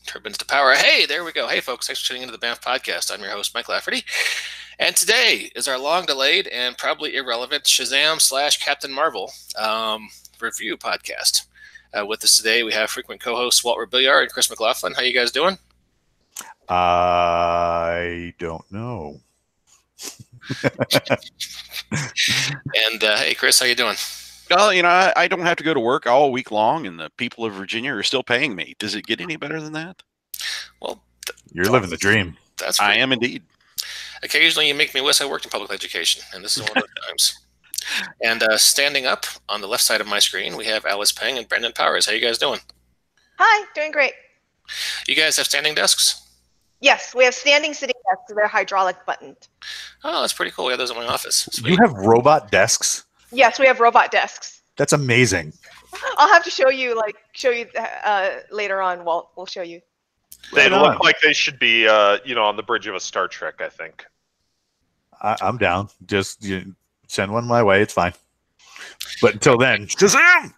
Turbines to power. Hey, there we go. Hey, folks. Thanks for tuning into the BAMF podcast. I'm your host, Mike Lafferty. And today is our long-delayed and probably irrelevant Shazam / Captain Marvel review podcast. With us today, we have frequent co-hosts Walt Rebillard and Chris McLaughlin. How you guys doing? I don't know. And hey, Chris, how you doing? Well, I don't have to go to work all week long, and the people of Virginia are still paying me. Does it get any better than that? Well, you're living the dream. That's I am indeed. Occasionally, you make me wish I worked in public education, and this is one of those times. And standing up on the left side of my screen, we have Alice Peng and Brendan Powers. How you guys doing? Hi, doing great. You guys have standing desks? Yes, we have standing sitting desks. They're hydraulic buttoned. Oh, that's pretty cool. We have those in my office. Sweet. You have robot desks? Yes, we have robot desks. That's amazing. I'll have to show you later on. We'll show you. They look like they should be, on the bridge of a Star Trek, I think. I'm down. Just send one my way. It's fine. But until then, Shazam!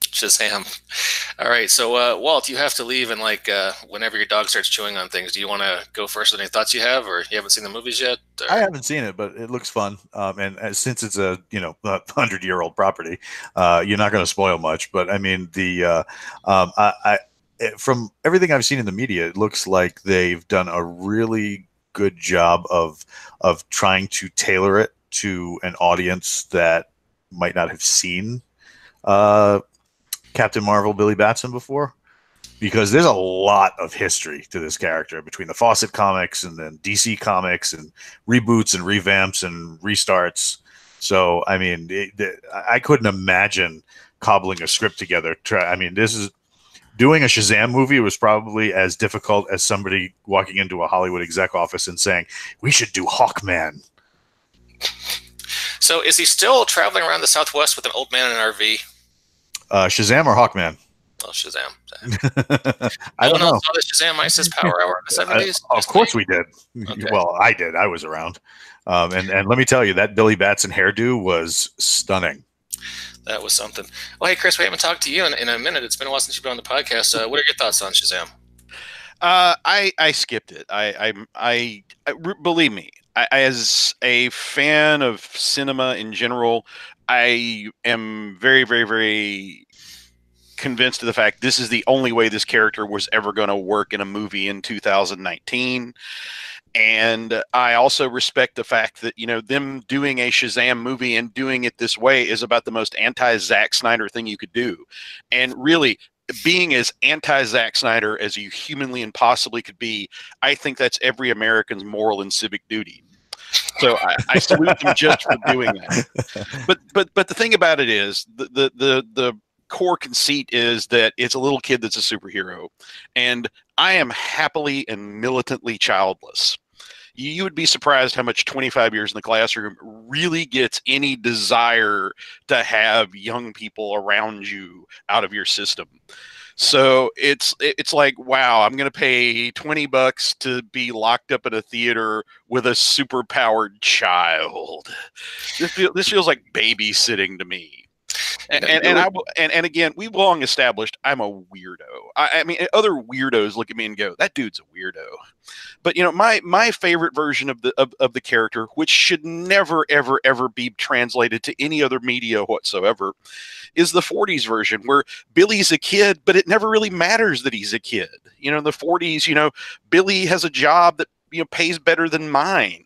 Shazam. All right, so Walt, you have to leave in whenever your dog starts chewing on things. Do you want to go first with any thoughts you have, or you haven't seen the movies yet? Or? I haven't seen it, but it looks fun. And since it's a 100-year-old property, you're not going to spoil much. But I mean, from everything I've seen in the media, it looks like they've done a really good job of trying to tailor it to an audience that might not have seen Captain Marvel, Billy Batson before, because there's a lot of history to this character between the Fawcett comics and then DC comics and reboots and revamps and restarts. So, I mean, I couldn't imagine cobbling a script together. This is doing a Shazam movie was probably as difficult as somebody walking into a Hollywood exec office and saying, "We should do Hawkman." So, is he still traveling around the Southwest with an old man in an RV? Shazam or Hawkman? Oh, Shazam. I don't know. Saw the Shazam ISIS Power Hour in the 70s? Of course we did. Okay. Well, I did. I was around. And let me tell you, that Billy Batson hairdo was stunning. That was something. Well, hey, Chris, we haven't talked to you in a minute. It's been a while since you've been on the podcast. What are your thoughts on Shazam? I skipped it. Believe me, as a fan of cinema in general, I am very, very, very convinced of the fact this is the only way this character was ever going to work in a movie in 2019. And I also respect the fact that, them doing a Shazam movie and doing it this way is about the most anti-Zack Snyder thing you could do. And really, being as anti-Zack Snyder as you humanly and possibly could be, I think that's every American's moral and civic duty. So I salute them just for doing that. But the thing about it is the core conceit is that it's a little kid that's a superhero, and I am happily and militantly childless. You would be surprised how much 25 years in the classroom really gets any desire to have young people around you out of your system. So it's like, wow, I'm going to pay $20 to be locked up in a theater with a super-powered child. This feels like babysitting to me. And again, we've long established I'm a weirdo. I mean, other weirdos look at me and go, "That dude's a weirdo." But my favorite version of the character, which should never ever ever be translated to any other media whatsoever, is the 40s version where Billy's a kid, but it never really matters that he's a kid. In the 40s, Billy has a job that pays better than mine.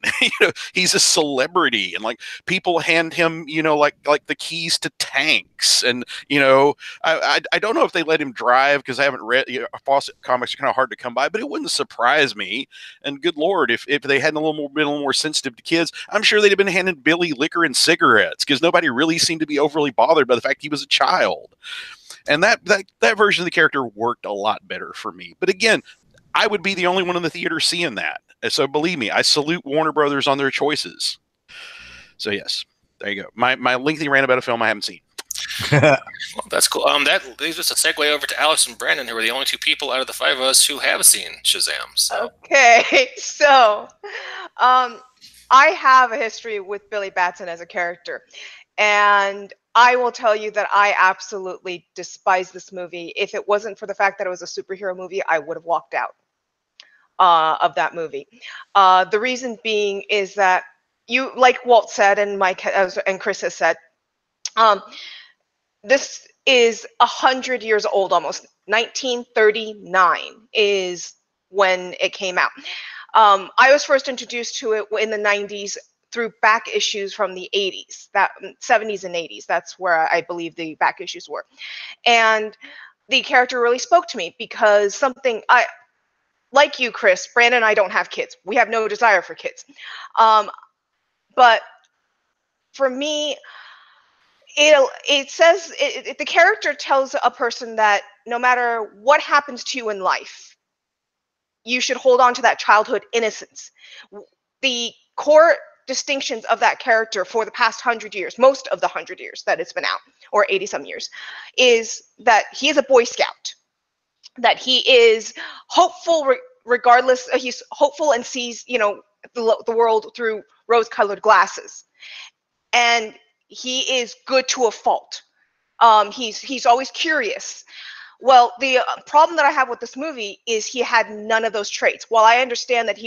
He's a celebrity, and people hand him, like the keys to tanks. And, I don't know if they let him drive, because I haven't read, Fawcett comics are kind of hard to come by, but it wouldn't surprise me. And good Lord, if they hadn't been a little more sensitive to kids, I'm sure they'd have been handing Billy liquor and cigarettes, because nobody really seemed to be overly bothered by the fact he was a child. And that version of the character worked a lot better for me. But again, I would be the only one in the theater seeing that. So believe me, I salute Warner Brothers on their choices. So yes, there you go. My lengthy rant about a film I haven't seen. Well, that's cool. That leaves us a segue over to Alex and Brandon, who are the only two people out of the five of us who have seen Shazam. So. Okay, so I have a history with Billy Batson as a character, and I will tell you that I absolutely despise this movie. If it wasn't for the fact that it was a superhero movie, I would have walked out of that movie. The reason being is that you, like Walt said, and Mike and Chris has said, um, this is 100 years old almost. 1939 is when it came out. I was first introduced to it in the 90s through back issues from the 80s, that 70s and 80s. That's where I believe the back issues were. And the character really spoke to me because something I, like you, Chris, Brandon and I don't have kids. We have no desire for kids. But for me, it says the character tells a person that no matter what happens to you in life, you should hold on to that childhood innocence. The core distinctions of that character for the past 100 years, most of the 100 years that it's been out, or 80 some years, is that he is a Boy Scout, that he is hopeful regardless. He's hopeful and sees, the world through rose-colored glasses, and he is good to a fault. He's always curious. Well, the problem that I have with this movie is he had none of those traits. While I understand that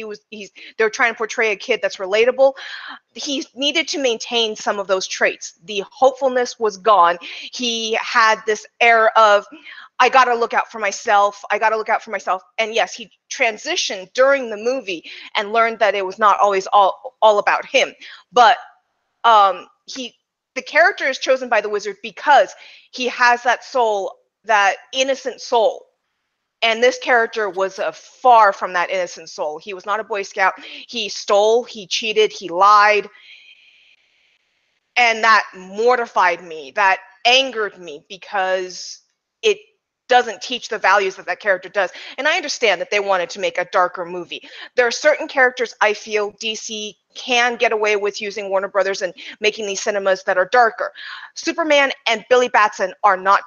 they're trying to portray a kid that's relatable, he needed to maintain some of those traits. The hopefulness was gone. He had this air of, I got to look out for myself. I got to look out for myself. And yes, he transitioned during the movie and learned that it was not always all about him. But the character is chosen by the wizard because he has that soul, that innocent soul. And this character was far from that innocent soul. He was not a Boy Scout. He stole, he cheated, he lied. And that mortified me. That angered me because it doesn't teach the values that that character does. And I understand that they wanted to make a darker movie. There are certain characters I feel DC can get away with using Warner Brothers and making these cinemas that are darker. Superman and Billy Batson are not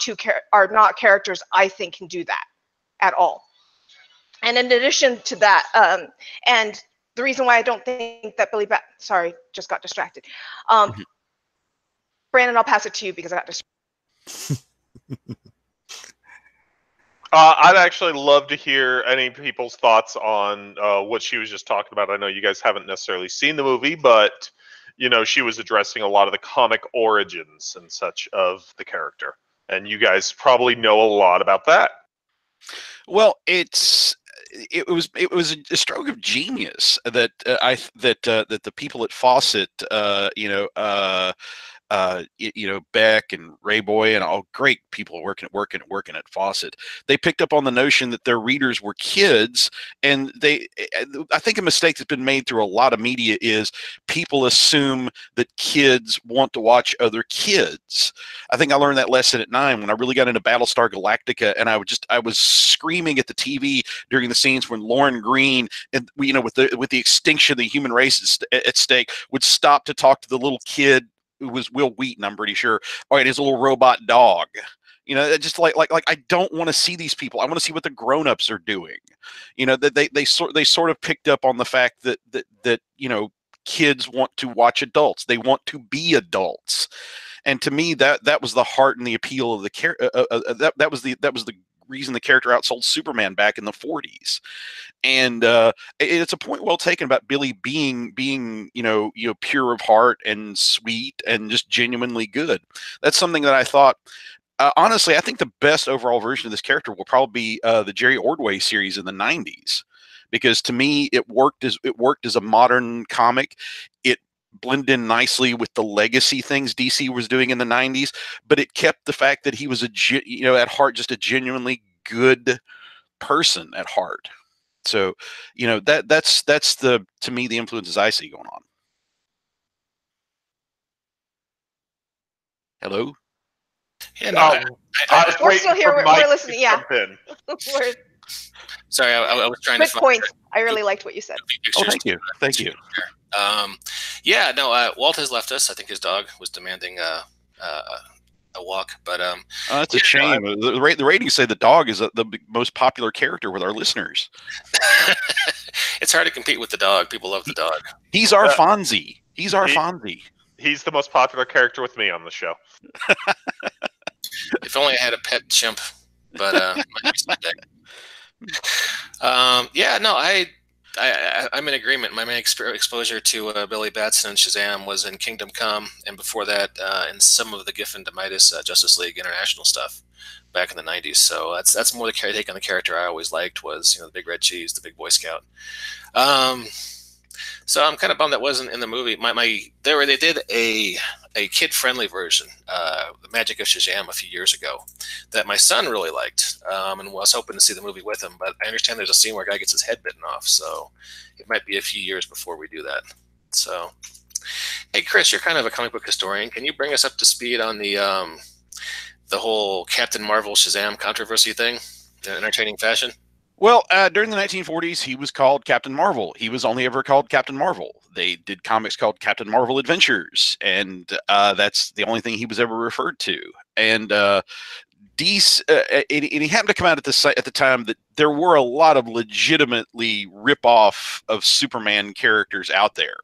characters I think can do that at all. And in addition to that, and the reason why I don't think that sorry, just got distracted. Brandon, I'll pass it to you because I got distracted. I'd actually love to hear any people's thoughts on what she was just talking about. I know you guys haven't necessarily seen the movie, but she was addressing a lot of the comic origins and such of the character, and you guys probably know a lot about that. Well, it was a stroke of genius that that the people at Fawcett, Beck and Ray Boy and all great people working at Fawcett. They picked up on the notion that their readers were kids, and I think a mistake that's been made through a lot of media is people assume that kids want to watch other kids. I think I learned that lesson at 9 when I really got into Battlestar Galactica, and I was screaming at the TV during the scenes when Lauren Green and with the extinction of the human race at stake would stop to talk to the little kid who was Will Wheaton, I'm pretty sure. All right, his little robot dog. Just like I don't want to see these people. I want to see what the grown-ups are doing. That they sort of picked up on the fact that kids want to watch adults. They want to be adults. And to me, that was the heart and the appeal of the character. That was the reason the character outsold Superman back in the 40s. And it's a point well taken about Billy being pure of heart and sweet and just genuinely good. That's something that I thought. Honestly, I think the best overall version of this character will probably be the Jerry Ordway series in the 90s, because to me it worked as a modern comic. It blended in nicely with the legacy things DC was doing in the 90s, but it kept the fact that he was at heart just a genuinely good person at heart. So, that's to me the influences I see going on. Hello? Yeah, no, we're still here. We're listening. Yeah. Sorry, I was trying to. Good point. I really liked what you said. Oh, thank you. Thank you. Walt has left us. I think his dog was demanding a walk, but that's a shame. The ratings say the dog is the most popular character with our listeners. It's hard to compete with the dog. People love the dog. He's our Fonzie. He's our Fonzie. He's the most popular character with me on the show. If only I had a pet chimp, but might be someday. Yeah, no, I'm in agreement. My main exposure to Billy Batson and Shazam was in Kingdom Come, and before that, in some of the Giffen de Midas Justice League International stuff back in the '90s. So that's more the take on the character I always liked was the Big Red Cheese, the Big Boy Scout. So I'm kind of bummed that wasn't in the movie. They did a kid-friendly version, The Magic of Shazam, a few years ago, that my son really liked, and was hoping to see the movie with him. But I understand there's a scene where a guy gets his head bitten off, so it might be a few years before we do that. So, hey, Chris, you're kind of a comic book historian. Can you bring us up to speed on the whole Captain Marvel Shazam controversy thing in an entertaining fashion? Well, during the 1940s, he was called Captain Marvel. He was only ever called Captain Marvel. They did comics called Captain Marvel Adventures, and that's the only thing he was ever referred to. And DC, and he happened to come out at the time that there were a lot of legitimately rip-off of Superman characters out there.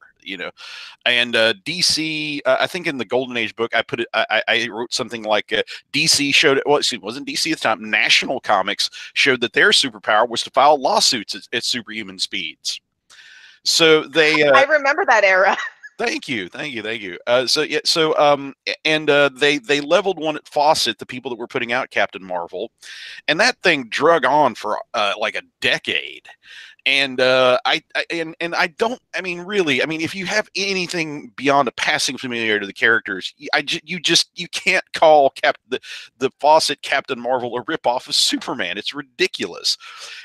And DC, I think in the Golden Age book, I wrote something like DC showed, well, it wasn't DC at the time, National Comics showed that their superpower was to file lawsuits at superhuman speeds. So they, I remember that era. Thank you. They leveled one at Fawcett, the people that were putting out Captain Marvel, and that thing drug on for like a decade. And I don't. I mean, really. I mean, if you have anything beyond a passing familiarity to the characters, you can't call the Fawcett Captain Marvel a ripoff of Superman. It's ridiculous.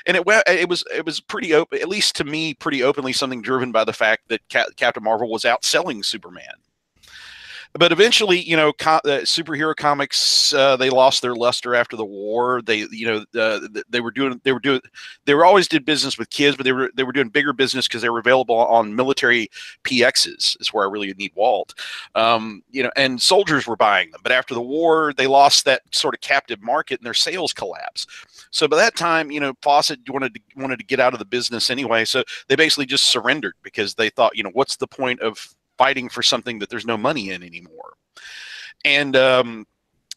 And it was pretty open, at least to me, pretty openly something driven by the fact that Captain Marvel was outselling Superman. But eventually, superhero comics they lost their luster after the war. They always did business with kids, but they were doing bigger business because they were available on military PXs. Is where I really need Walt. And soldiers were buying them. But after the war, they lost that sort of captive market, and their sales collapsed. So by that time, Fawcett wanted to get out of the business anyway. So they basically just surrendered because they thought, what's the point of fighting for something that there's no money in anymore. And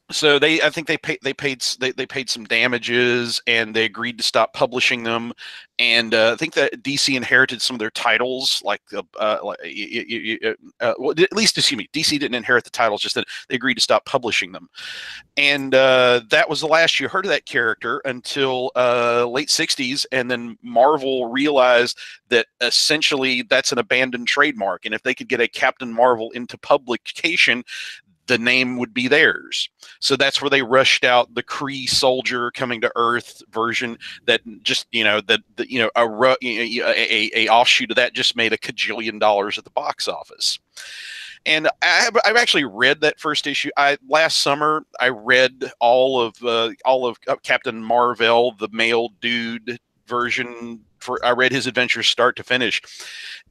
so I think they paid some damages, and they agreed to stop publishing them. And I think that DC inherited some of their titles, well, at least, excuse me, DC didn't inherit the titles, just that they agreed to stop publishing them. And that was the last you heard of that character until late 60s, and then Marvel realized that essentially that's an abandoned trademark, and if they could get a Captain Marvel into publication, the name would be theirs. So that's where they rushed out the Kree soldier coming to Earth version that just, a offshoot of that just made $1 kajillion at the box office. And I've actually read that first issue. Last summer I read all of Captain Marvel, the male dude version. I read his adventures start to finish,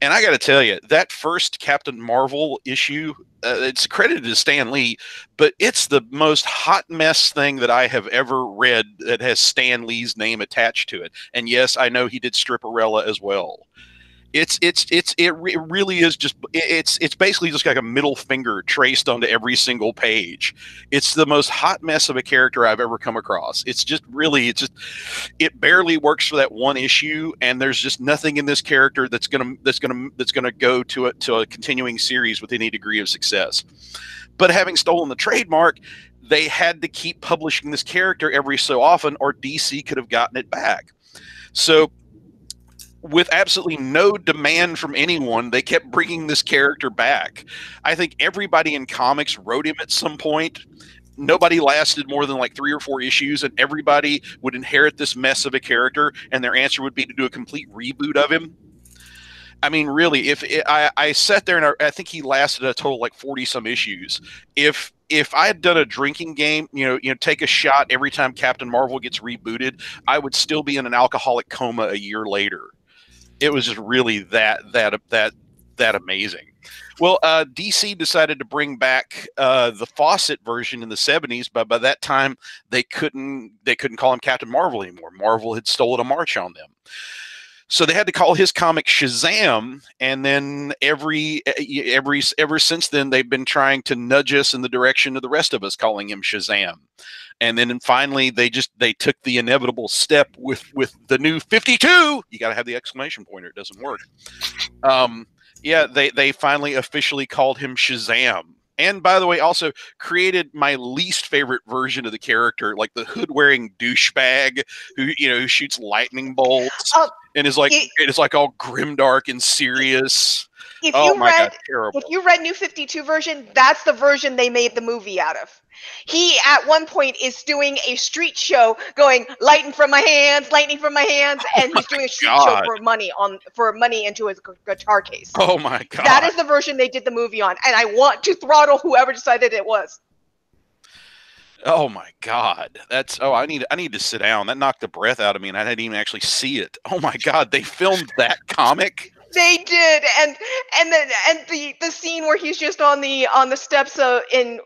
and I got to tell you, that first Captain Marvel issue, it's credited to Stan Lee, but it's the most hot mess thing that I have ever read that has Stan Lee's name attached to it. And yes, I know he did Stripperella as well. It really is just it's basically just like a middle finger traced onto every single page. It's the most hot mess of a character I've ever come across. It barely works for that one issue, and there's just nothing in this character that's gonna go to a continuing series with any degree of success. But having stolen the trademark, they had to keep publishing this character every so often, or DC could have gotten it back. So, with absolutely no demand from anyone, they kept bringing this character back. I think everybody in comics wrote him at some point. Nobody lasted more than like 3 or 4 issues, and everybody would inherit this mess of a character, and their answer would be to do a complete reboot of him. I mean, really, I sat there, and I think he lasted a total like 40 some issues. If I had done a drinking game, take a shot every time Captain Marvel gets rebooted, I would still be in an alcoholic coma a year later. It was just really that amazing. Well, DC decided to bring back the Fawcett version in the 70s, but by that time they couldn't call him Captain Marvel anymore. Marvel had stolen a march on them. So they had to call his comic Shazam, and then ever since then they've been trying to nudge us in the direction of the rest of us calling him Shazam. And then finally they took the inevitable step with the new 52. You got to have the exclamation point or it doesn't work. Yeah, they finally officially called him Shazam. And by the way, also created my least favorite version of the character, like the hood-wearing douchebag who shoots lightning bolts and is like all grimdark and serious. If Oh you my read God, terrible. if you read New 52 version, that's the version they made the movie out of. He at one point is doing a street show going lightning from my hands, and he's doing a street show for money into his guitar case. Oh my God. That is the version they did the movie on, and I want to throttle whoever decided it was. Oh my God. I need to sit down. That knocked the breath out of me and I didn't even actually see it. Oh my God, they filmed that comic? They did, and the scene where he's just on the steps and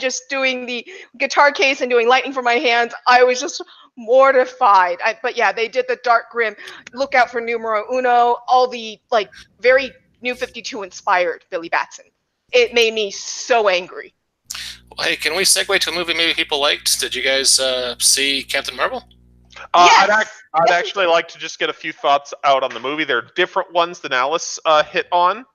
just doing the guitar case and doing lightning from my hands, I was just mortified. But yeah, they did the dark grim, look out for numero uno, all the like very New 52 inspired Billy Batson. It made me so angry. Well, hey, can we segue to a movie maybe people liked? Did you guys see Captain Marvel? Yes. I'd actually like to just get a few thoughts out on the movie. There are different ones than Alice hit on,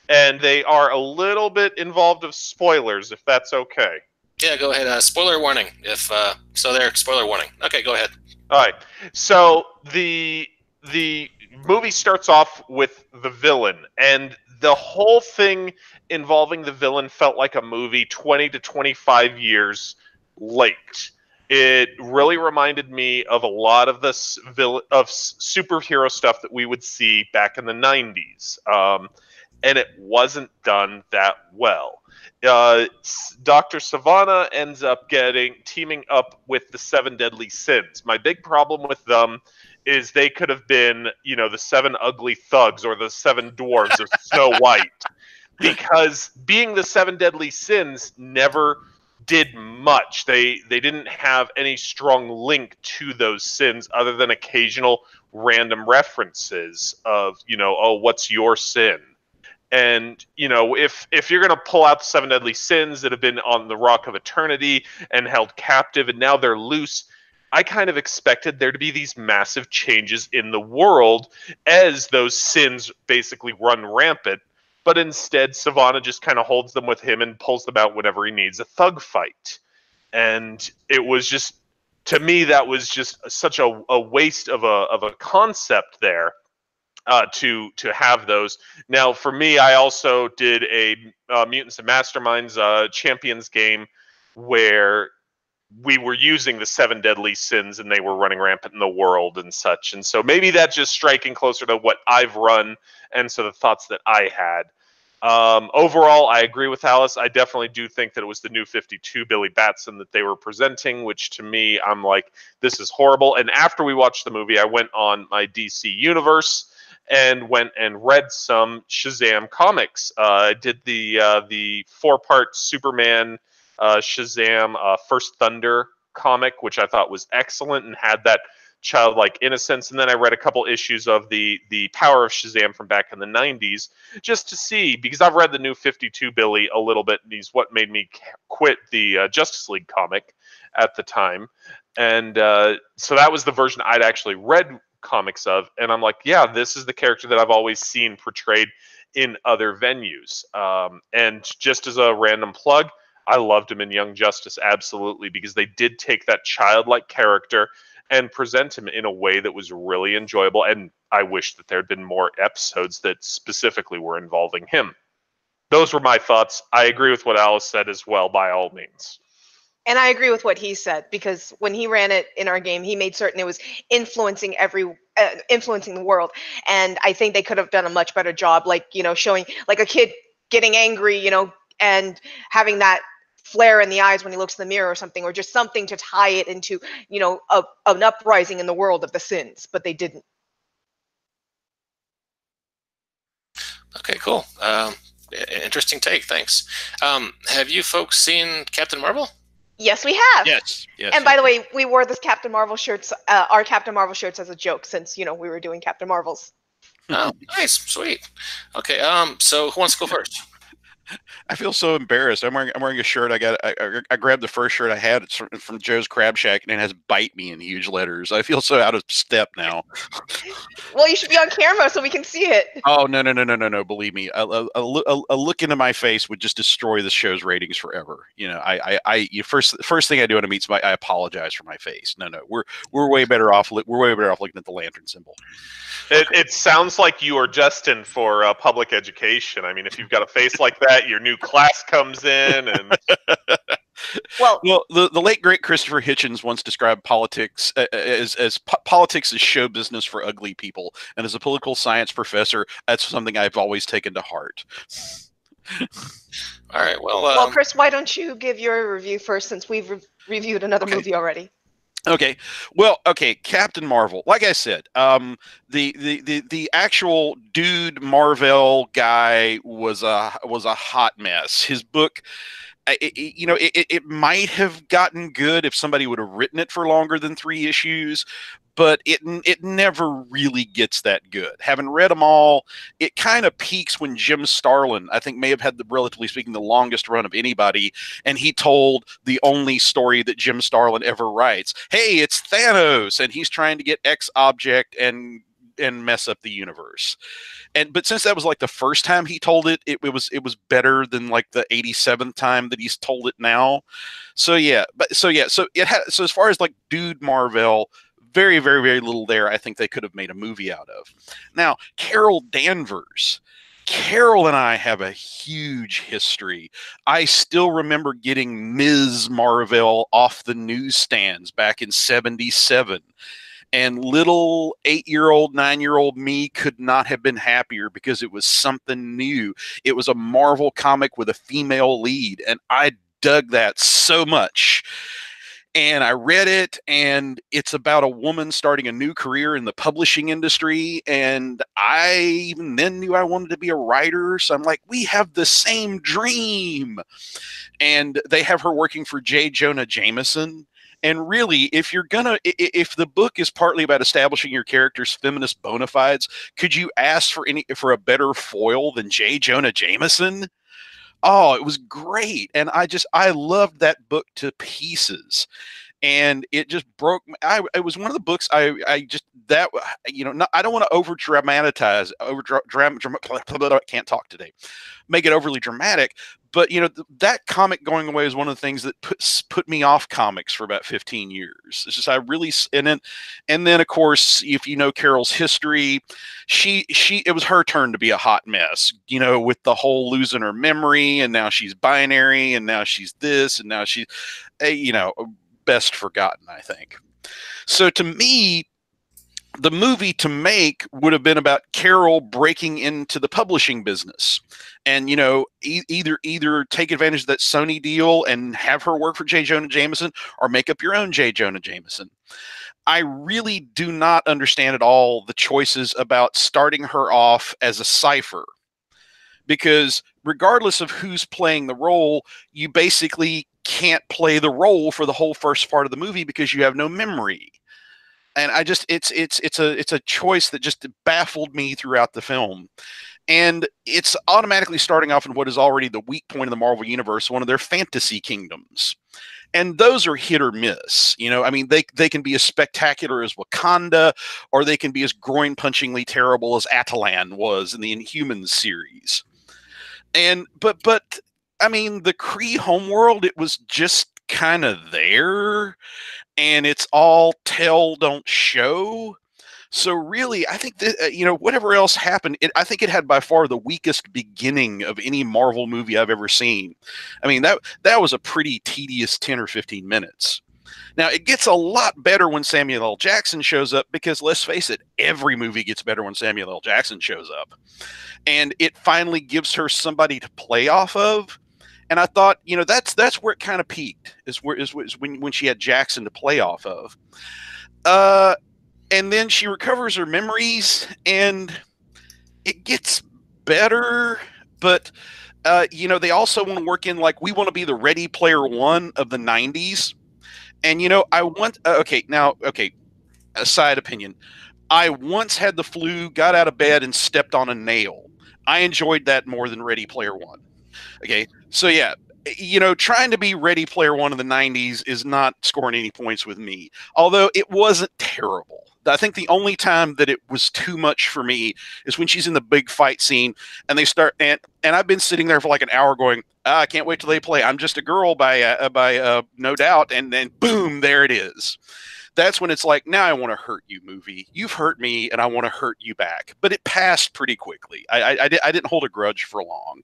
and they are a little bit involved of spoilers, if that's okay. Yeah, go ahead. Spoiler warning. If spoiler warning. Okay, go ahead. All right. So the movie starts off with the villain, and the whole thing involving the villain felt like a movie 20 to 25 years late. It really reminded me of a lot of superhero stuff that we would see back in the 90s. And it wasn't done that well. Dr. Savannah ends up teaming up with the 7 Deadly Sins. My big problem with them is they could have been, the 7 ugly thugs or the 7 dwarves of Snow White. Because being the 7 Deadly Sins never did much. They didn't have any strong link to those sins other than occasional random references of, what's your sin? And, if you're going to pull out the 7 deadly sins that have been on the Rock of Eternity and held captive and now they're loose, I kind of expected there to be these massive changes in the world as those sins basically run rampant. But instead, Savannah just kind of holds them with him and pulls them out whenever he needs a thug fight. And it was just, to me, that was just such a waste of a concept there. To have those. Now, for me, I also did a Mutants and Masterminds Champions game where we were using the 7 deadly sins and they were running rampant in the world and such. And so maybe that's just striking closer to what I've run and so the thoughts that I had. Overall, I agree with Alice. I definitely do think that it was the New 52 Billy Batson that they were presenting, which to me, I'm like, this is horrible. And after we watched the movie, I went on my DC Universe and went and read some Shazam comics. I did the 4-part Superman Shazam First Thunder comic, which I thought was excellent and had that childlike innocence. And then I read a couple issues of the Power of Shazam from back in the 90s just to see, because I've read the New 52 Billy a little bit, and he's what made me quit the Justice League comic at the time. And so that was the version I'd actually read comics of, and I'm like, yeah, this is the character that I've always seen portrayed in other venues. And just as a random plug, I loved him in Young Justice, absolutely, because they did take that childlike character and present him in a way that was really enjoyable, and I wish that there had been more episodes that specifically were involving him. Those were my thoughts. I agree with what Alice said as well, by all means. And I agree with what he said, because when he ran it in our game, he made certain it was influencing the world. And I think they could have done a much better job, like, showing like a kid getting angry, and having that flare in the eyes when he looks in the mirror or something, or just something to tie it into, an uprising in the world of the sins, but they didn't. Okay, cool. Interesting take. Thanks. Have you folks seen Captain Marvel? Yes, we have. Yes. And by the way, we wore this Captain Marvel shirts, our Captain Marvel shirts, as a joke, since we were doing Captain Marvels. Oh, nice, sweet. Okay, so who wants to go first? I feel so embarrassed. I'm wearing a shirt. I grabbed the first shirt I had. It's from Joe's Crab Shack, and it has "Bite Me" in huge letters. I feel so out of step now. Well, you should be on camera so we can see it. Oh no! Believe me, a look into my face would just destroy the show's ratings forever. First thing I do when I meet somebody, I apologize for my face. No, we're way better off. We're way better off looking at the lantern symbol. It sounds like you are destined for public education. I mean, if you've got a face like that, your new class comes in, and Well, the late great Christopher Hitchens once described politics as politics is show business for ugly people, and as a political science professor, that's something I've always taken to heart. All right. Well, Chris, why don't you give your review first, since we've reviewed another movie already? Okay. Well, okay, Captain Marvel. Like I said, the actual dude Marvel guy was a hot mess. His book, it might have gotten good if somebody would have written it for longer than 3 issues, but it never really gets that good. Having read them all, it kind of peaks when Jim Starlin, I think, may have had relatively speaking, the longest run of anybody, and he told the only story that Jim Starlin ever writes. Hey, it's Thanos, and he's trying to get X object and mess up the universe. But since that was like the first time he told it, it was better than like the 87th time that he's told it now. So as far as like Dude Marvel, very, very, very little there I think they could have made a movie out of. Now, Carol Danvers. Carol and I have a huge history. I still remember getting Ms. Marvel off the newsstands back in '77. And little 8-year-old, 9-year-old me could not have been happier because it was something new. It was a Marvel comic with a female lead, and I dug that so much. And I read it, and it's about a woman starting a new career in the publishing industry. And I even then knew I wanted to be a writer. So I'm like, we have the same dream. And they have her working for J. Jonah Jameson. And really, if the book is partly about establishing your character's feminist bona fides, could you ask for a better foil than J. Jonah Jameson? Oh, it was great. And I loved that book to pieces. And it just broke. It was one of the books I don't want to can't talk today, make it overly dramatic. But that comic going away is one of the things that put me off comics for about 15 years. It's just and then of course, if you know Carol's history, it was her turn to be a hot mess. With the whole losing her memory, and now she's binary, and now she's this, and now she's best forgotten, I think. So to me, the movie to make would have been about Carol breaking into the publishing business, and either take advantage of that Sony deal and have her work for J. Jonah Jameson, or make up your own J. Jonah Jameson. I really do not understand at all the choices about starting her off as a cipher, because regardless of who's playing the role, you basically can't play the role for the whole first part of the movie because you have no memory. And it's a choice that just baffled me throughout the film. And it's automatically starting off in what is already the weak point of the Marvel Universe, one of their fantasy kingdoms. And those are hit or miss. They can be as spectacular as Wakanda, or they can be as groin-punchingly terrible as Atalan was in the Inhumans series. But the Kree homeworld, it was just kind of there, and it's all tell, don't show. So really, I think that, whatever else happened, I think it had by far the weakest beginning of any Marvel movie I've ever seen. That was a pretty tedious 10 or 15 minutes. Now, it gets a lot better when Samuel L. Jackson shows up, because let's face it, every movie gets better when Samuel L. Jackson shows up. And it finally gives her somebody to play off of. And I thought, that's where it kind of peaked, is when she had Jackson to play off of. And then she recovers her memories, and it gets better, but they also want to work in like we want to be the Ready Player One of the '90s, and I want okay. A side opinion. I once had the flu, got out of bed, and stepped on a nail. I enjoyed that more than Ready Player One. Okay, so yeah, trying to be Ready Player One in the '90s is not scoring any points with me. Although it wasn't terrible. I think the only time that it was too much for me is when she's in the big fight scene and they start and I've been sitting there for like an hour going, I can't wait till they play "I'm Just a Girl" by No Doubt, and then boom, there it is. That's when it's like, now I want to hurt you, movie. You've hurt me, and I want to hurt you back. But it passed pretty quickly. I didn't hold a grudge for long.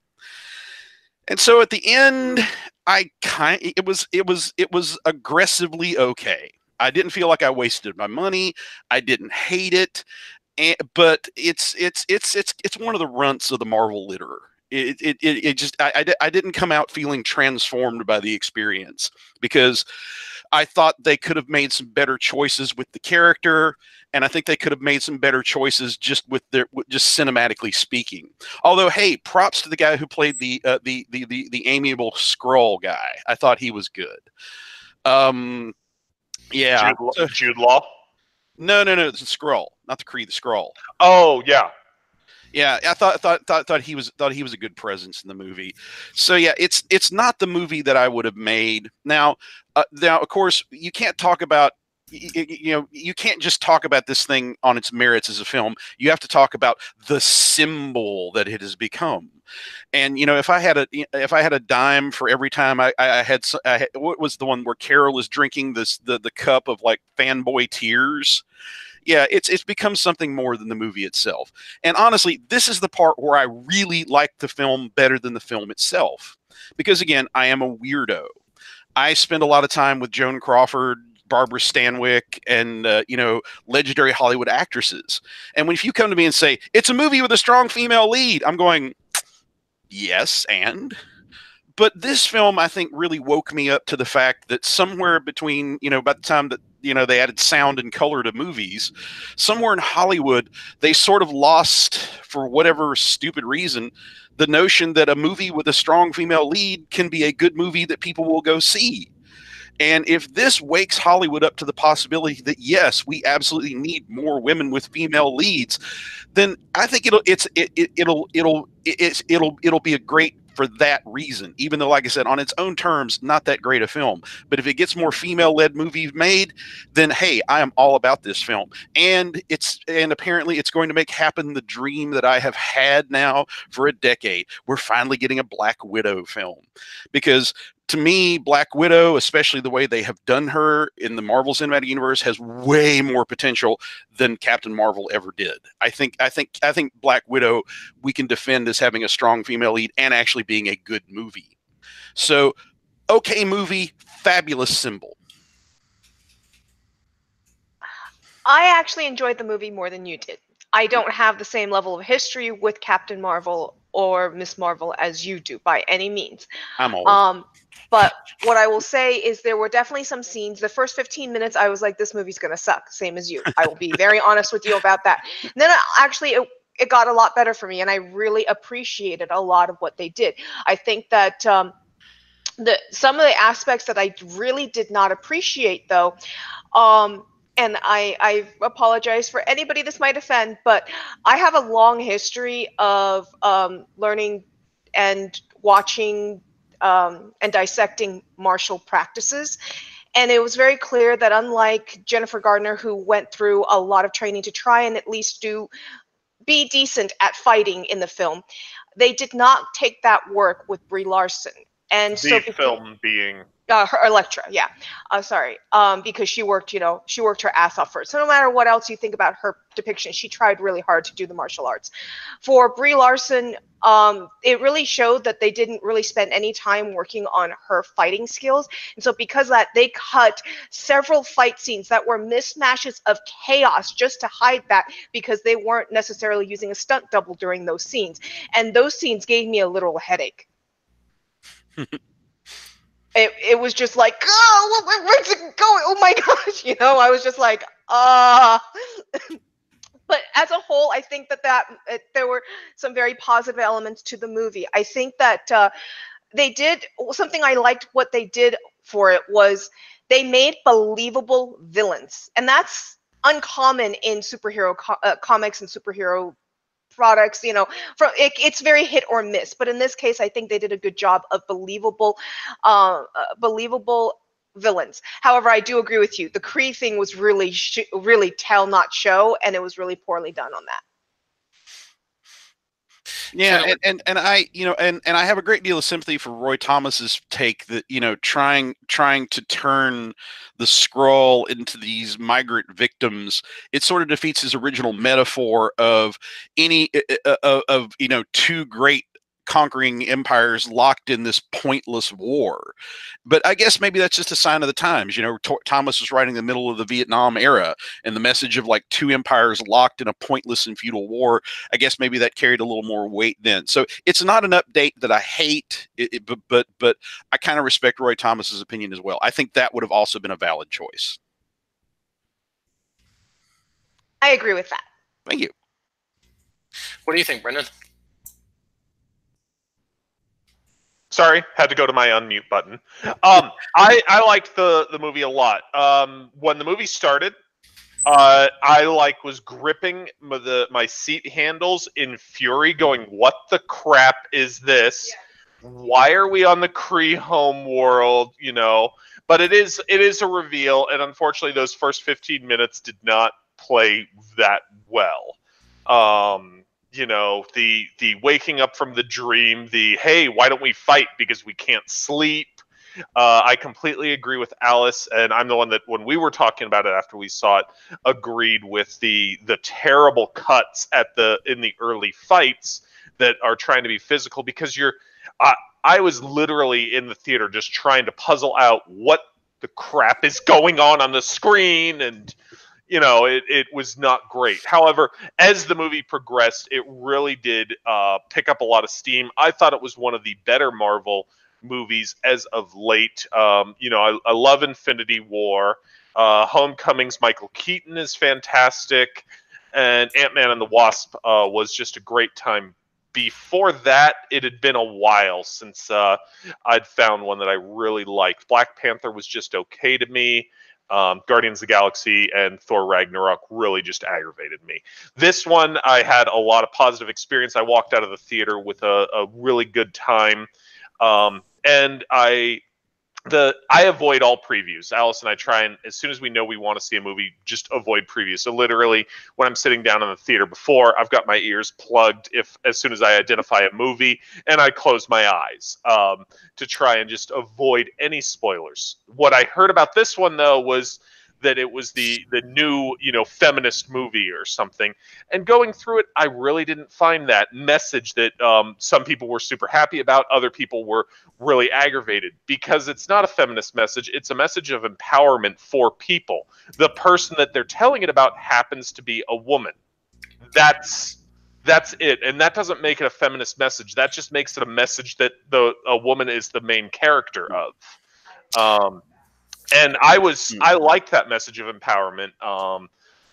And so at the end, it was aggressively okay. I didn't feel like I wasted my money. I didn't hate it, but it's one of the runts of the Marvel litter. It just I didn't come out feeling transformed by the experience because I thought they could have made some better choices with the character, and I think they could have made some better choices just with just cinematically speaking. Although, hey, props to the guy who played the amiable Skrull guy. I thought he was good. Yeah, Jude Law. No, it's a Skrull, not the Kree, the Skrull. Oh yeah. Yeah, I thought he was a good presence in the movie. So yeah, it's not the movie that I would have made. Now of course you can't talk about you can't just talk about this thing on its merits as a film. You have to talk about the symbol that it has become. And if I had a dime for every time I had what was the one where Carol is drinking the cup of like fanboy tears. Yeah, it's become something more than the movie itself. And honestly, this is the part where I really like the film better than the film itself. Because again, I am a weirdo. I spend a lot of time with Joan Crawford, Barbara Stanwyck, and legendary Hollywood actresses. And if you come to me and say, it's a movie with a strong female lead, I'm going, yes, and? But this film, I think, really woke me up to the fact that somewhere between, by the time that they added sound and color to movies, somewhere in Hollywood, they sort of lost, for whatever stupid reason, the notion that a movie with a strong female lead can be a good movie that people will go see. And if this wakes Hollywood up to the possibility that yes, we absolutely need more women with female leads, then I think it'll be a great for that reason, even though, like I said, on its own terms, not that great a film. But if it gets more female-led movies made, then hey, I am all about this film. And apparently it's going to make happen the dream that I have had now for a decade. We're finally getting a Black Widow film. Because to me, Black Widow, especially the way they have done her in the Marvel Cinematic Universe, has way more potential than Captain Marvel ever did. I think Black Widow we can defend as having a strong female lead and actually being a good movie. So, okay movie, fabulous symbol. I actually enjoyed the movie more than you did. I don't have the same level of history with Captain Marvel or Miss Marvel as you do by any means. I'm old. But what I will say is there were definitely some scenes. The first 15 minutes, I was like, this movie's going to suck, same as you. I will be very honest with you about that. And then it got a lot better for me, and I really appreciated a lot of what they did. I think that some of the aspects that I really did not appreciate, though, and I apologize for anybody this might offend, but I have a long history of learning and watching and dissecting martial practices. And it was very clear that unlike Jennifer Gardner, who went through a lot of training to try and at least be decent at fighting in the film, they did not take that work with Brie Larson. And the film being her Elektra, yeah. Sorry, because she worked her ass off for it. So no matter what else you think about her depiction, she tried really hard to do the martial arts. For Brie Larson, it really showed that they didn't really spend any time working on her fighting skills. And so because of that, they cut several fight scenes that were mismatches of chaos just to hide that, because they weren't necessarily using a stunt double during those scenes. And those scenes gave me a literal headache. It was just like, oh, where's it going? Oh my gosh, I was just like, But as a whole, I think that there were some very positive elements to the movie. I think that they did something. I liked what they did for it was they made believable villains, and that's uncommon in superhero comics and superhero products. It's very hit or miss, but in this case I think they did a good job of believable villains. However, I do agree with you, the Kree thing was really tell not show, and it was really poorly done on that. Yeah, and I, and I have a great deal of sympathy for Roy Thomas's take that, trying to turn the Skrull into these migrant victims. It sort of defeats his original metaphor of any of two great conquering empires locked in this pointless war. But I guess maybe that's just a sign of the times. Thomas was writing in the middle of the Vietnam era, and the message of like two empires locked in a pointless and futile war, I guess maybe that carried a little more weight then. So it's not an update that I hate, but I kind of respect Roy Thomas's opinion as well. I think that would have also been a valid choice. I agree with that. Thank you. What do you think, Brendan? Sorry, had to go to my unmute button. I liked the movie a lot. When the movie started, I was gripping my seat handles in fury, going, "What the crap is this? Yeah. Why are we on the Kree home world?" But it is a reveal, and unfortunately, those first 15 minutes did not play that well. The waking up from the dream, the hey, why don't we fight because we can't sleep. I completely agree with Alice, and I'm the one that, when we were talking about it after we saw it, agreed with the terrible cuts in the early fights that are trying to be physical, because I was literally in the theater just trying to puzzle out what the crap is going on the screen, and it was not great. However, as the movie progressed, it really did pick up a lot of steam. I thought it was one of the better Marvel movies as of late. I love Infinity War. Homecoming's Michael Keaton is fantastic. And Ant-Man and the Wasp was just a great time. Before that, it had been a while since I'd found one that I really liked. Black Panther was just okay to me. Guardians of the Galaxy and Thor Ragnarok really just aggravated me. This one, I had a lot of positive experience. I walked out of the theater with a really good time. And I avoid all previews. Alice and I try and, as soon as we know we want to see a movie, just avoid previews. So literally, when I'm sitting down in the theater before, I've got my ears plugged as soon as I identify a movie, and I close my eyes to try and just avoid any spoilers. What I heard about this one, though, was that it was the new feminist movie or something, and going through it, I really didn't find that message that some people were super happy about. Other people were really aggravated, because it's not a feminist message. It's a message of empowerment for people. The person that they're telling it about happens to be a woman. That's it, and that doesn't make it a feminist message. That just makes it a message that a woman is the main character of. And I liked that message of empowerment.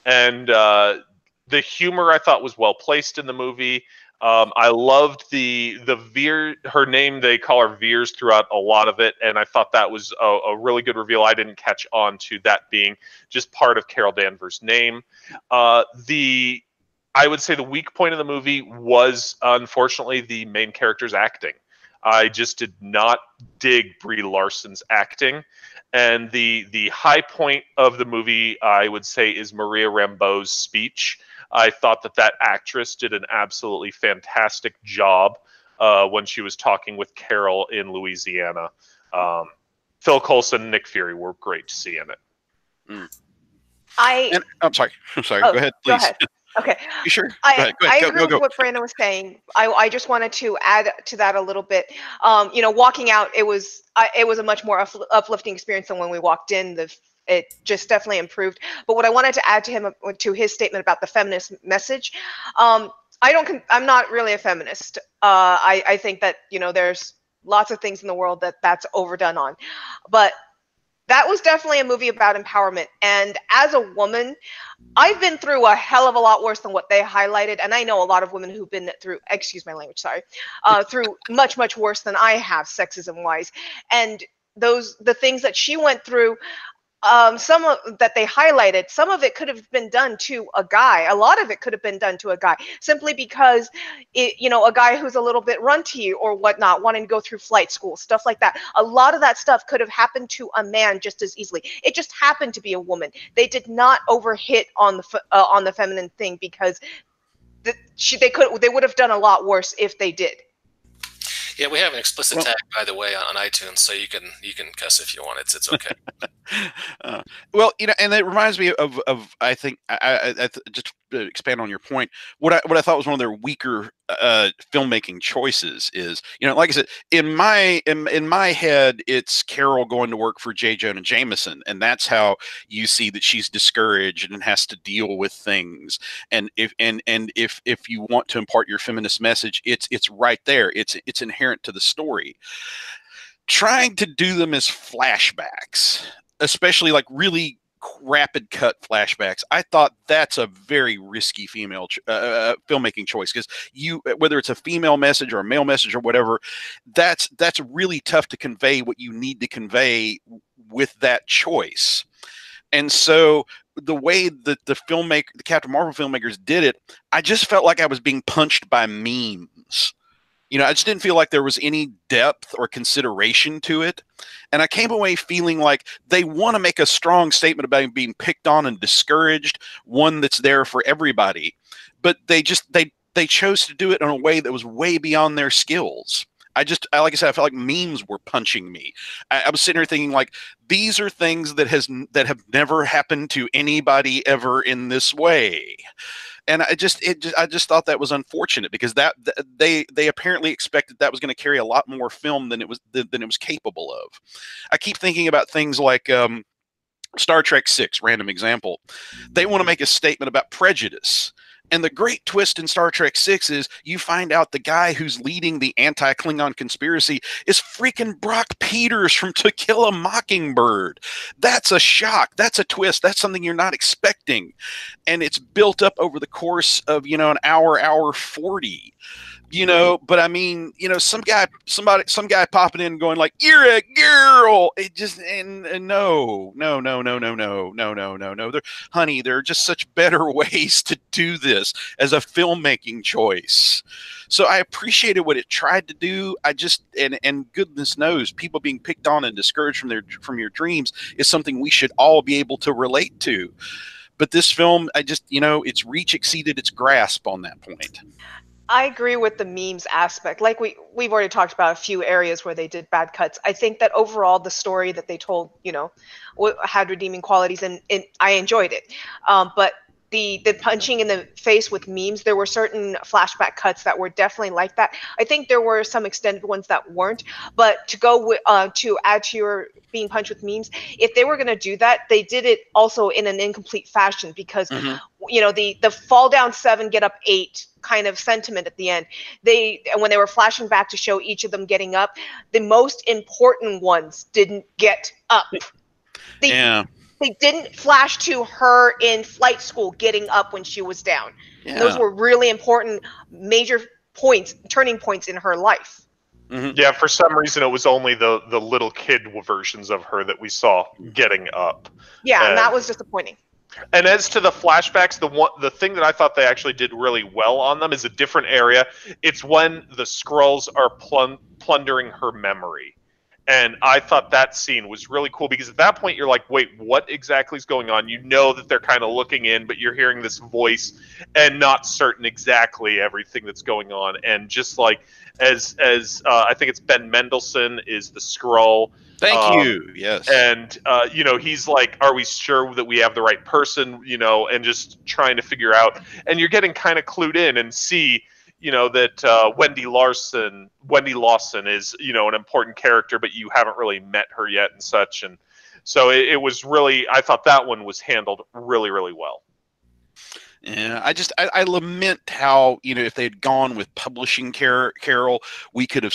And the humor, I thought, was well placed in the movie. I loved the Veer. Her name, they call her Veers throughout a lot of it, and I thought that was a really good reveal. I didn't catch on to that being just part of Carol Danvers' name. I would say the weak point of the movie was, unfortunately, the main character's acting. I just did not dig Brie Larson's acting. And the high point of the movie, I would say, is Maria Rambeau's speech. I thought that actress did an absolutely fantastic job when she was talking with Carol in Louisiana. Phil Coulson and Nick Fury were great to see in it. I'm sorry. Go ahead, please. Go ahead. Okay. You sure? I agree with what Brandon was saying. I just wanted to add to that a little bit. Walking out, it was a much more uplifting experience than when we walked in. It just definitely improved. But what I wanted to add to his statement about the feminist message, I'm not really a feminist. I think that there's lots of things in the world that's overdone on, but that was definitely a movie about empowerment. And as a woman, I've been through a hell of a lot worse than what they highlighted, and I know a lot of women who've been through, excuse my language, sorry, through much, much worse than I have, sexism-wise. And the things that she went through, some of that they highlighted, some of it could have been done to a guy. A lot of it could have been done to a guy, simply because a guy who's a little bit runty or whatnot, wanting to go through flight school, stuff like that. A lot of that stuff could have happened to a man just as easily. It just happened to be a woman. They did not overhit on the feminine thing, because they would have done a lot worse if they did. Yeah, we have an explicit tag, by the way, on iTunes, so you can cuss if you want. It's okay. Well, and it reminds me of I think just to expand on your point, what I thought was one of their weaker filmmaking choices is, like I said, in my head, it's Carol going to work for J. Jonah Jameson, and that's how you see that she's discouraged and has to deal with things. And if you want to impart your feminist message, it's right there. It's inherent to the story. Trying to do them as flashbacks, especially like really rapid cut flashbacks, I thought that's a very risky female filmmaking choice, because whether it's a female message or a male message or whatever, that's really tough to convey what you need to convey with that choice. And so the way that the Captain Marvel filmmakers did it, I just felt like I was being punched by memes. I just didn't feel like there was any depth or consideration to it. And I came away feeling like they want to make a strong statement about being picked on and discouraged, one that's there for everybody. But they chose to do it in a way that was way beyond their skills. Like I said, I felt like memes were punching me. I was sitting here thinking, like, these are things that have never happened to anybody ever in this way. And I just thought that was unfortunate, because they apparently expected that was going to carry a lot more film than it was capable of. I keep thinking about things like Star Trek VI, random example. They want to make a statement about prejudice. And the great twist in Star Trek VI is you find out the guy who's leading the anti-Klingon conspiracy is freaking Brock Peters from To Kill a Mockingbird. That's a shock. That's a twist. That's something you're not expecting. And it's built up over the course of, an hour 40. But I mean, some guy popping in and going like, "You're a girl." It just and no. Honey, there are just such better ways to do this as a filmmaking choice. So I appreciated what it tried to do. I just and goodness knows, people being picked on and discouraged from your dreams is something we should all be able to relate to. But this film, its reach exceeded its grasp on that point. I agree with the memes aspect. Like we've already talked about a few areas where they did bad cuts. I think that overall the story that they told, had redeeming qualities, and I enjoyed it. But the punching in the face with memes, there were certain flashback cuts that were definitely like that. I think there were some extended ones that weren't. But to add to your being punched with memes, if they were going to do that, they did it also in an incomplete fashion, because the fall down 7, get up 8 kind of sentiment at the end, when they were flashing back to show each of them getting up, the most important ones didn't get up. They didn't flash to her in flight school getting up when she was down. Yeah. Those were really important, major points, turning points in her life. Mm-hmm. Yeah, for some reason it was only the little kid versions of her that we saw getting up. Yeah, and that was disappointing. And as to the flashbacks, the thing that I thought they actually did really well on them is a different area. It's when the Skrulls are plundering her memory. And I thought that scene was really cool, because at that point you're like, wait, what exactly is going on? You know that they're kind of looking in, but you're hearing this voice and not certain exactly everything that's going on. And just like as I think it's Ben Mendelsohn is the Skrull. Thank you. Yes. And, he's like, are we sure that we have the right person, and just trying to figure out. And you're getting kind of clued in and see, that Wendy Lawson is, an important character, but you haven't really met her yet and such. And so it was really, I thought that one was handled really, really well. Yeah, I lament how, if they had gone with publishing Carol, we could have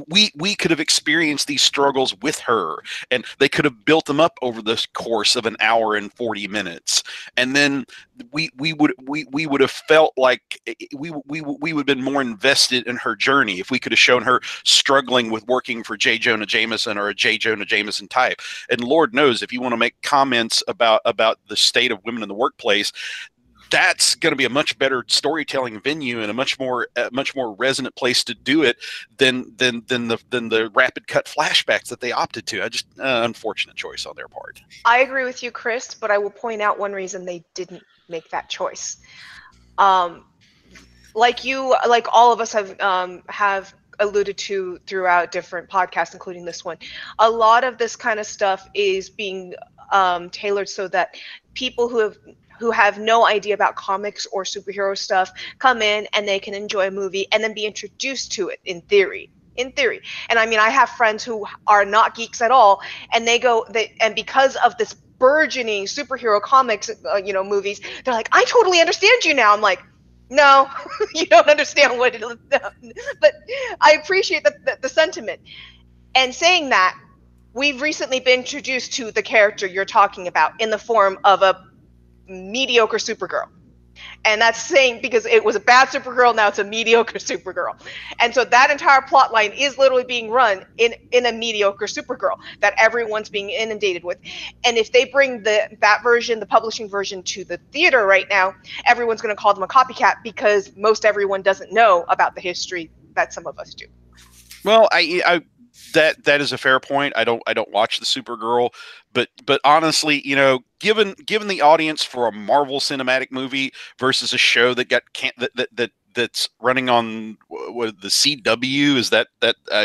we could have experienced these struggles with her, and they could have built them up over the course of an hour and 40 minutes, and then we would have felt like we would have been more invested in her journey if we could have shown her struggling with working for J. Jonah Jameson or a J. Jonah Jameson type. And Lord knows, if you want to make comments about the state of women in the workplace, that's going to be a much better storytelling venue and a much more resonant place to do it than the rapid cut flashbacks that they opted to. Unfortunate choice on their part. I agree with you, Chris, but I will point out one reason they didn't make that choice. Like all of us have alluded to throughout different podcasts, including this one, a lot of this kind of stuff is being tailored so that people who have no idea about comics or superhero stuff come in and they can enjoy a movie and then be introduced to it in theory. And I mean, I have friends who are not geeks at all, and and because of this burgeoning superhero comics movies, they're like, I totally understand you now. I'm like, no, you don't understand what it is. But I appreciate the sentiment. And saying that, we've recently been introduced to the character you're talking about in the form of a mediocre Supergirl. And that's saying, because it was a bad Supergirl, now it's a mediocre Supergirl. And so that entire plot line is literally being run in a mediocre Supergirl that everyone's being inundated with. And if they bring that version, the publishing version, to the theater right now, everyone's going to call them a copycat because most everyone doesn't know about the history that some of us do. Well, that is a fair point. I don't watch the Supergirl, but honestly, given the audience for a Marvel Cinematic movie versus a show that that's running on the CW, is that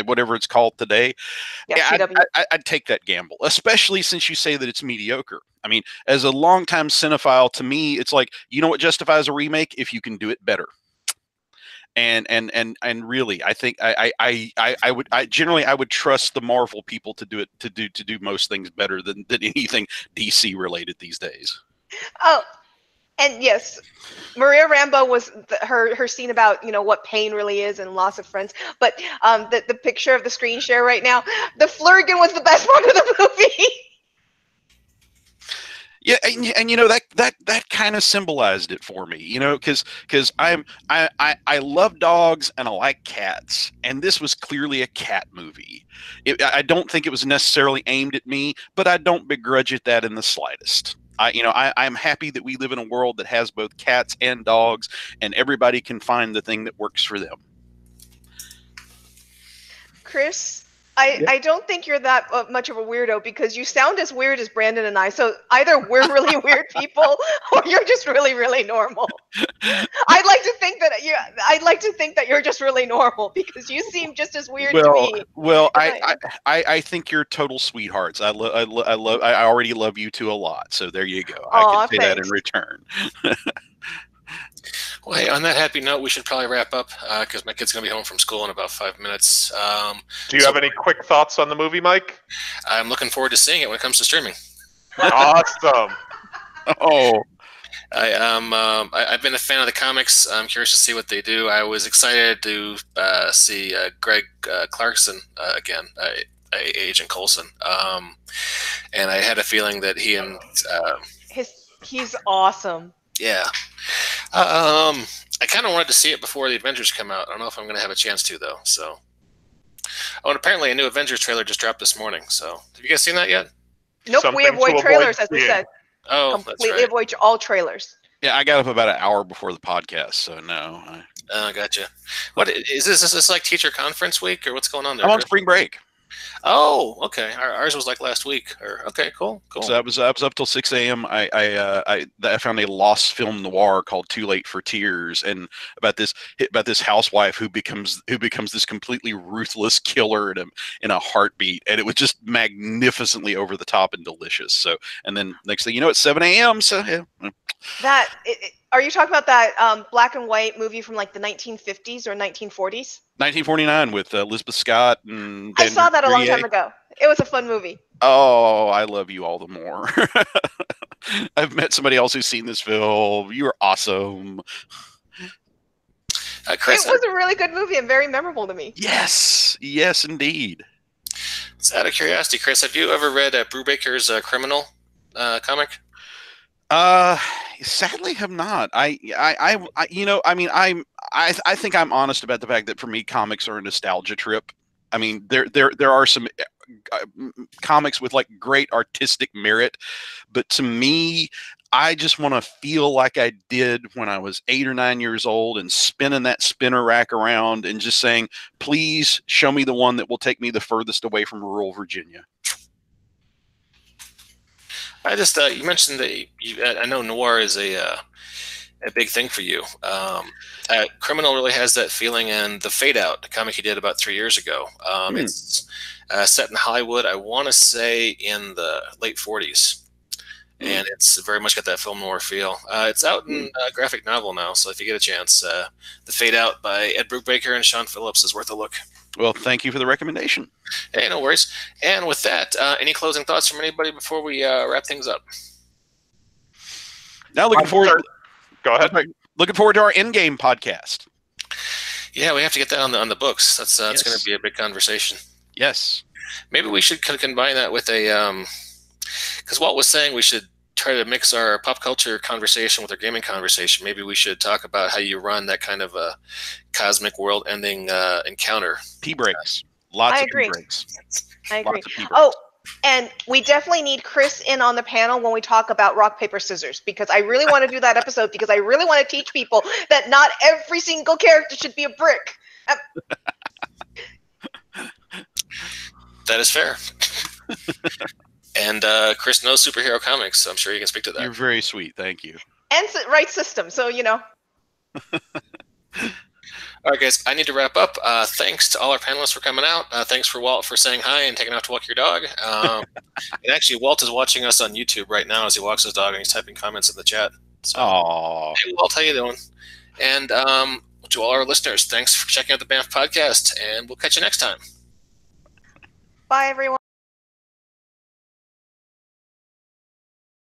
whatever it's called today? Yeah, CW. I'd take that gamble, especially since you say that it's mediocre. I mean, as a longtime cinephile, to me, it's like, what justifies a remake? If you can do it better. And really, I think I would trust the Marvel people to do most things better than anything DC related these days. Oh, and yes, Maria Rambeau was her scene about what pain really is and loss of friends. But the picture of the screen share right now, the Flurgan was the best part of the movie. Yeah, and that kind of symbolized it for me, because I love dogs and I like cats, and this was clearly a cat movie. I don't think it was necessarily aimed at me, but I don't begrudge it that in the slightest. I'm happy that we live in a world that has both cats and dogs, and everybody can find the thing that works for them. Chris, I don't think you're that much of a weirdo, because you sound as weird as Brandon and I. So either we're really weird people, or you're just really, really normal. I'd like to think that you're just really normal, because you seem just as weird to me. Well, I think you're total sweethearts. I already love you two a lot. So there you go. I can say that in return. Well, hey, on that happy note, we should probably wrap up because my kid's going to be home from school in about 5 minutes. Do you have any quick thoughts on the movie, Mike? I'm looking forward to seeing it when it comes to streaming. Awesome. Oh, I've been a fan of the comics. I'm curious to see what they do. I was excited to see Greg Clarkson again, Agent Coulson, and I had a feeling that he and he's awesome. Yeah. I kind of wanted to see it before the Avengers come out. I don't know if I'm going to have a chance to, though. So, and apparently a new Avengers trailer just dropped this morning. So, have you guys seen that yet? Nope, we avoid trailers, as we said. Oh, completely that's right. Avoid all trailers. Yeah, I got up about an hour before the podcast, so no. Oh, gotcha. What is this? Is this like teacher conference week, or what's going on there? I'm on spring break. Oh, okay. Ours was like last week. Okay, cool. So I was up till 6 a.m. I found a lost film noir called Too Late for Tears, and about this housewife who becomes this completely ruthless killer in a heartbeat, and it was just magnificently over the top and delicious. So, and then next thing you know, it's 7 a.m. So yeah. Are you talking about that black and white movie from like the 1950s or 1940s? 1949 with Elizabeth Scott and I saw that a long time ago. It was a fun movie. Oh, I love you all the more. I've met somebody else who's seen this film. You are awesome. Chris, It was a really good movie and very memorable to me. Yes, yes, indeed. it's out of curiosity, Chris, have you ever read Brubaker's Criminal comic? Sadly, have not. You know, I mean, I think I'm honest about the fact that for me, comics are a nostalgia trip. I mean, there are some comics with like great artistic merit, but to me, I just want to feel like I did when I was 8 or 9 years old and spinning that spinner rack around and just saying, please show me the one that will take me the furthest away from rural Virginia. I just you mentioned that I know noir is a big thing for you. Criminal really has that feeling, and the Fade Out, the comic he did about 3 years ago. It's set in Hollywood, I want to say in the late 40s. And it's very much got that film noir feel. It's out in graphic novel now, so if you get a chance, The Fade Out by Ed Brubaker and Sean Phillips is worth a look. Well, thank you for the recommendation. Hey, no worries. And with that, any closing thoughts from anybody before we wrap things up? Now looking forward. Go ahead. Looking forward to our Endgame podcast. Yeah, we have to get that on the books. That's Yes. going to be a big conversation. Yes. Maybe we should combine that with a because Walt was saying we should try to mix our pop culture conversation with our gaming conversation. Maybe we should talk about how you run that kind of a cosmic world-ending encounter. P-breaks. Lots I of agree. P-breaks. I agree. Lots of P-breaks. Oh, and we definitely need Chris in on the panel when we talk about rock, paper, scissors, because I really want to do that episode because I really want to teach people that not every single character should be a brick. That is fair. And Chris knows superhero comics, so I'm sure you can speak to that. You're very sweet. Thank you. And right system, so you know. All right, guys, I need to wrap up. Thanks to all our panelists for coming out. Thanks for Walt for saying hi and taking out to walk your dog. And actually, Walt is watching us on YouTube right now as he walks his dog, and he's typing comments in the chat. So, Aww. hey, Walt, how you doing? And to all our listeners, thanks for checking out the Banff podcast, and we'll catch you next time. Bye, everyone.